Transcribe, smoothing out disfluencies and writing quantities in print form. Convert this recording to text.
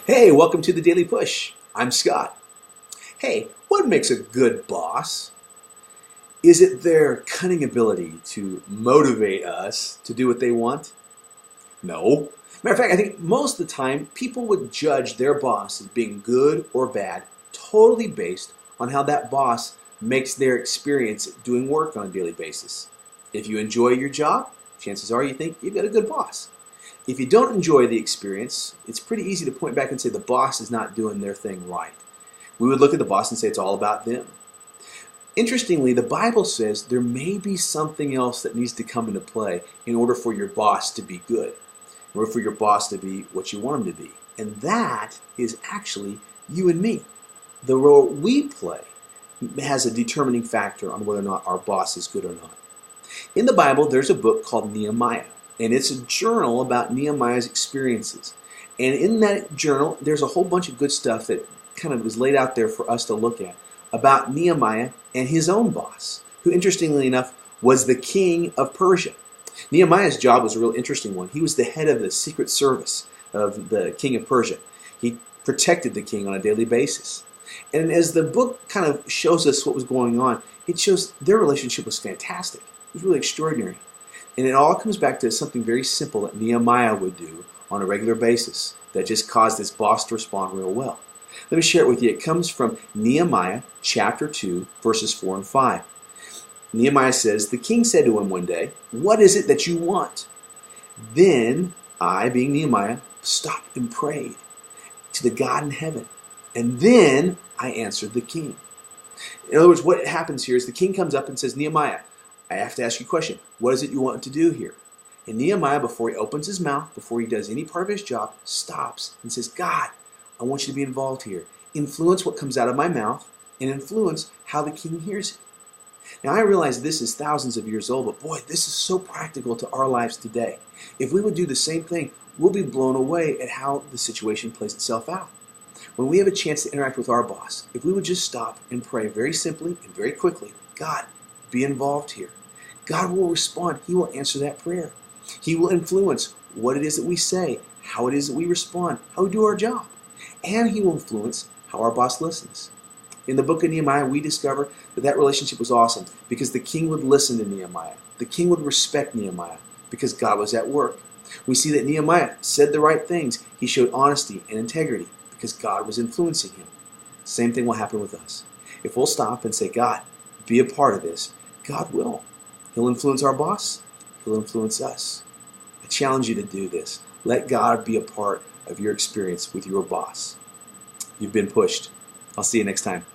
Hey, welcome to the Daily Push. I'm Scott. Hey, what makes a good boss? Is it their cunning ability to motivate us to do what they want? No. Matter of fact, I think most of the time people would judge their boss as being good or bad totally based on how that boss makes their experience doing work on a daily basis. If you enjoy your job, chances are you think you've got a good boss. If you don't enjoy the experience, it's pretty easy to point back and say the boss is not doing their thing right. We would look at the boss and say it's all about them. Interestingly, the Bible says there may be something else that needs to come into play in order for your boss to be good, in order for your boss to be what you want him to be. And that is actually you and me. The role we play has a determining factor on whether or not our boss is good or not. In the Bible, there's a book called Nehemiah. And it's a journal about Nehemiah's experiences. And in that journal, there's a whole bunch of good stuff that kind of is laid out there for us to look at about Nehemiah and his own boss, who interestingly enough was the king of Persia. Nehemiah's job was a real interesting one. He was the head of the secret service of the king of Persia. He protected the king on a daily basis. And as the book kind of shows us what was going on, it shows their relationship was fantastic. It was really extraordinary. And it all comes back to something very simple that Nehemiah would do on a regular basis that just caused his boss to respond real well. Let me share it with you. It comes from Nehemiah chapter 2, verses 4 and 5. Nehemiah says, "The king said to him one day, 'What is it that you want?' Then I, being Nehemiah, stopped and prayed to the God in heaven. And then I answered the king." In other words, what happens here is the king comes up and says, "Nehemiah, I have to ask you a question. What is it you want to do here?" And Nehemiah, before he opens his mouth, before he does any part of his job, stops and says, "God, I want you to be involved here. Influence what comes out of my mouth and influence how the king hears it." Now, I realize this is thousands of years old, but boy, this is so practical to our lives today. If we would do the same thing, we'll be blown away at how the situation plays itself out. When we have a chance to interact with our boss, if we would just stop and pray very simply and very quickly, "God, be involved here." God will respond. He will answer that prayer. He will influence what it is that we say, how it is that we respond, how we do our job. And he will influence how our boss listens. In the book of Nehemiah, we discover that that relationship was awesome because the king would listen to Nehemiah. The king would respect Nehemiah because God was at work. We see that Nehemiah said the right things. He showed honesty and integrity because God was influencing him. Same thing will happen with us. If we'll stop and say, "God, be a part of this," God will. He'll influence our boss. He'll influence us. I challenge you to do this. Let God be a part of your experience with your boss. You've been pushed. I'll see you next time.